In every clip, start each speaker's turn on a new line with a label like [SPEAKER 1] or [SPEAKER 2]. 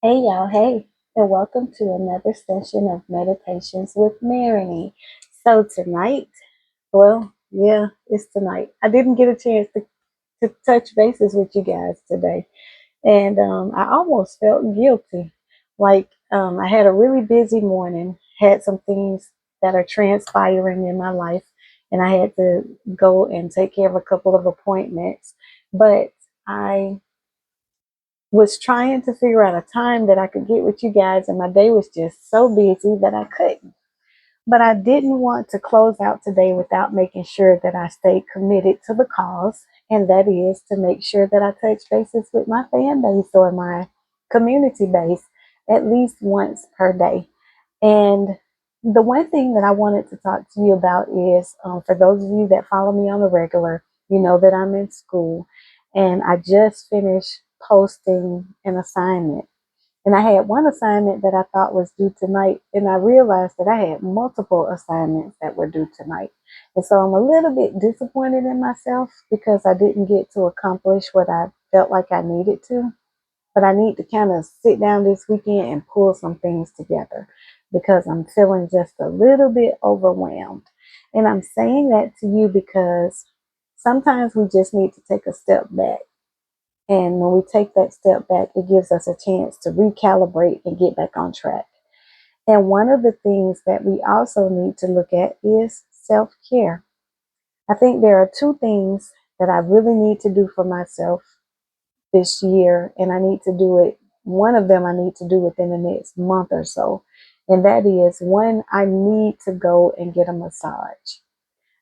[SPEAKER 1] Hey y'all, hey, and welcome to another session of Meditations with Marigny. So tonight, it's tonight. I didn't get a chance to touch bases with you guys today, and I almost felt guilty. I had a really busy morning, had some things that are transpiring in my life, and I had to go and take care of a couple of appointments, but I was trying to figure out a time that I could get with you guys, and my day was just so busy that I couldn't. But I didn't want to close out today without making sure that I stayed committed to the cause, and that is to make sure that I touch bases with my fan base or my community base at least once per day. And the one thing that I wanted to talk to you about is for those of you that follow me on a regular, you know that I'm in school and I just finished posting an assignment. And I had one assignment that I thought was due tonight, and I realized that I had multiple assignments that were due tonight. And so I'm a little bit disappointed in myself because I didn't get to accomplish what I felt like I needed to. But I need to kind of sit down this weekend and pull some things together because I'm feeling just a little bit overwhelmed. And I'm saying that to you because sometimes we just need to take a step back. And when we take that step back, it gives us a chance to recalibrate and get back on track. And one of the things that we also need to look at is self care. I think there are two things that I really need to do for myself this year, and I need to do it. One of them I need to do within the next month or so, and that is when I need to go and get a massage.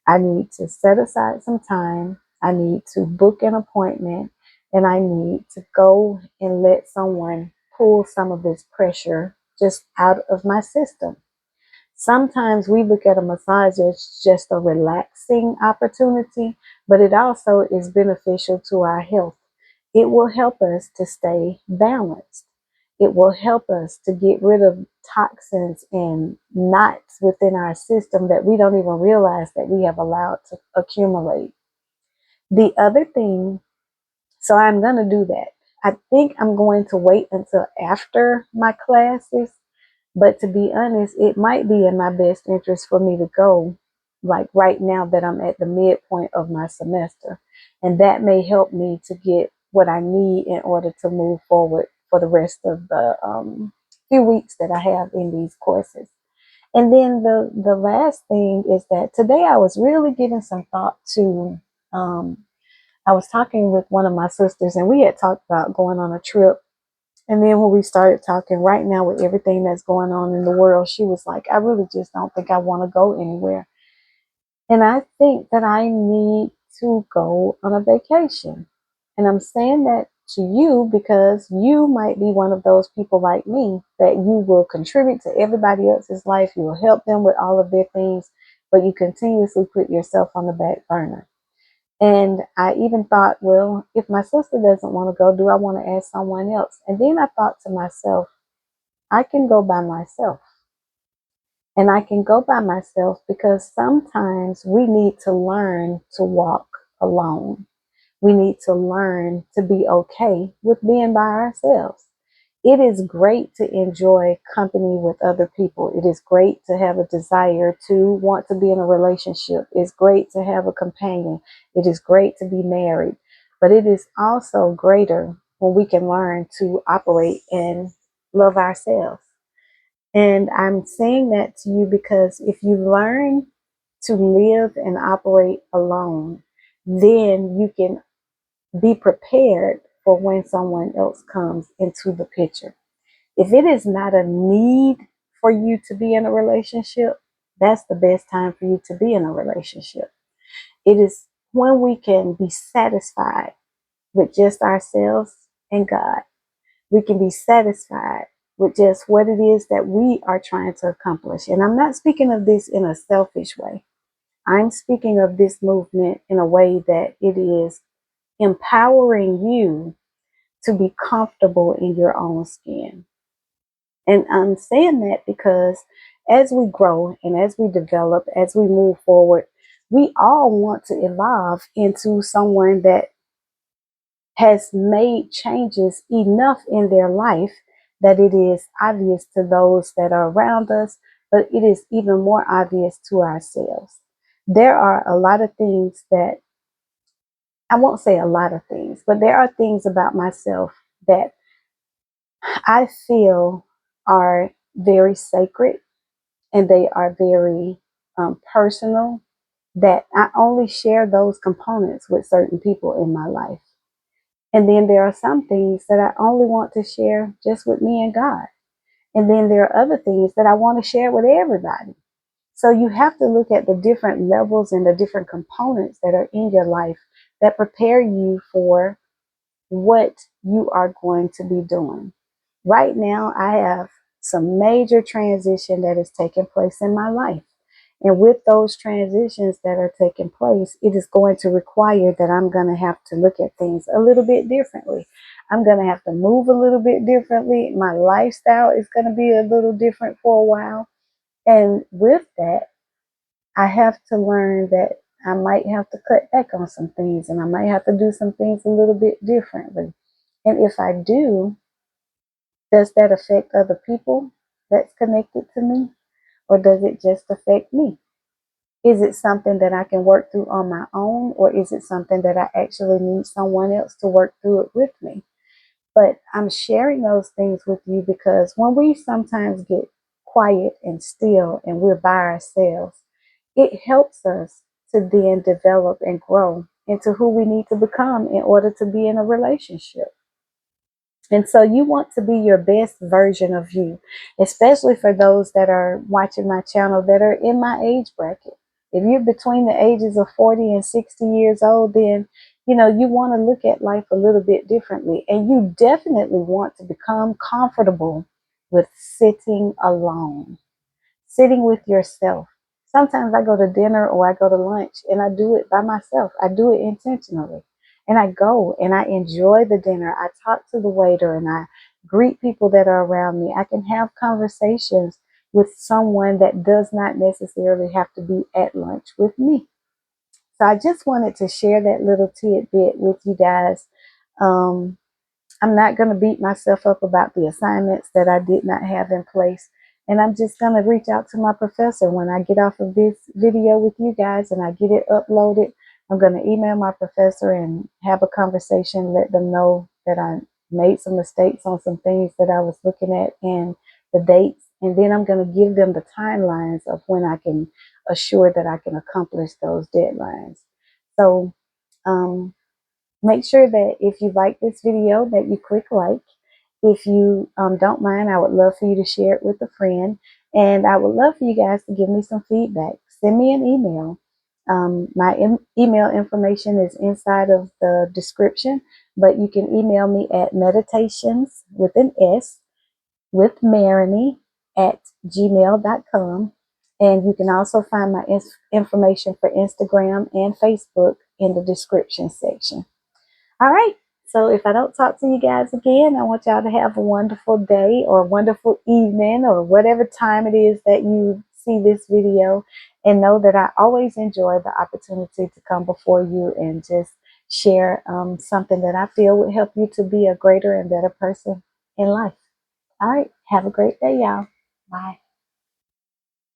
[SPEAKER 1] I need to set aside some time. I need to book an appointment, and I need to go and let someone pull some of this pressure just out of my system. Sometimes we look at a massage as just a relaxing opportunity, but it also is beneficial to our health. It will help us to stay balanced. It will help us to get rid of toxins and knots within our system that we don't even realize that we have allowed to accumulate. The other thing, so I'm going to do that. I think I'm going to wait until after my classes, but to be honest, it might be in my best interest for me to go like right now that I'm at the midpoint of my semester. And that may help me to get what I need in order to move forward for the rest of the few weeks that I have in these courses. And then the last thing is that today I was really giving some thought to, um, I was talking with one of my sisters and we had talked about going on a trip, and then when we started talking right now with everything that's going on in the world, she was like, I really just don't think I want to go anywhere. And I think that I need to go on a vacation. And I'm saying that to you because you might be one of those people like me that you will contribute to everybody else's life. You will help them with all of their things, but you continuously put yourself on the back burner. And I even thought, well, if my sister doesn't want to go, do I want to ask someone else? And then I thought to myself, I can go by myself. And I can go by myself because sometimes we need to learn to walk alone. We need to learn to be okay with being by ourselves. It is great to enjoy company with other people. It is great to have a desire to want to be in a relationship. It's great to have a companion. It is great to be married. But it is also greater when we can learn to operate and love ourselves. And I'm saying that to you because if you learn to live and operate alone, then you can be prepared for when someone else comes into the picture. If it is not a need for you to be in a relationship, that's the best time for you to be in a relationship. It is when we can be satisfied with just ourselves and God. We can be satisfied with just what it is that we are trying to accomplish. And I'm not speaking of this in a selfish way. I'm speaking of this movement in a way that it is empowering you to be comfortable in your own skin. And I'm saying that because as we grow and as we develop, as we move forward, we all want to evolve into someone that has made changes enough in their life that it is obvious to those that are around us, but it is even more obvious to ourselves. There are a lot of things that, I won't say a lot of things, but there are things about myself that I feel are very sacred, and they are very personal, that I only share those components with certain people in my life. And then there are some things that I only want to share just with me and God. And then there are other things that I want to share with everybody. So you have to look at the different levels and the different components that are in your life that prepare you for what you are going to be doing. Right now, I have some major transition that is taking place in my life. And with those transitions that are taking place, it is going to require that I'm going to have to look at things a little bit differently. I'm going to have to move a little bit differently. My lifestyle is going to be a little different for a while. And with that, I have to learn that I might have to cut back on some things, and I might have to do some things a little bit differently. And if I do, does that affect other people that's connected to me? Or does it just affect me? Is it something that I can work through on my own? Or is it something that I actually need someone else to work through it with me? But I'm sharing those things with you because when we sometimes get quiet and still and we're by ourselves, it helps us to then develop and grow into who we need to become in order to be in a relationship. And so you want to be your best version of you, especially for those that are watching my channel that are in my age bracket. If you're between the ages of 40 and 60 years old, then you want to look at life a little bit differently. And you definitely want to become comfortable with sitting alone, sitting with yourself. Sometimes I go to dinner or I go to lunch and I do it by myself. I do it intentionally. And I go and I enjoy the dinner. I talk to the waiter and I greet people that are around me. I can have conversations with someone that does not necessarily have to be at lunch with me. So I just wanted to share that little tidbit with you guys. Um, I'm not going to beat myself up about the assignments that I did not have in place. And I'm just going to reach out to my professor when I get off of this video with you guys and I get it uploaded. I'm going to email my professor and have a conversation, let them know that I made some mistakes on some things that I was looking at and the dates. And then I'm going to give them the timelines of when I can assure that I can accomplish those deadlines. So, make sure that if you like this video that you click like. If you don't mind, I would love for you to share it with a friend. And I would love for you guys to give me some feedback. Send me an email. My email information is inside of the description, but you can email me at meditations with an S with Marigny at gmail.com. And you can also find my information for Instagram and Facebook in the description section. All right. So if I don't talk to you guys again, I want y'all to have a wonderful day or a wonderful evening or whatever time it is that you see this video. And know that I always enjoy the opportunity to come before you and just share something that I feel would help you to be a greater and better person in life. All right. Have a great day, y'all. Bye.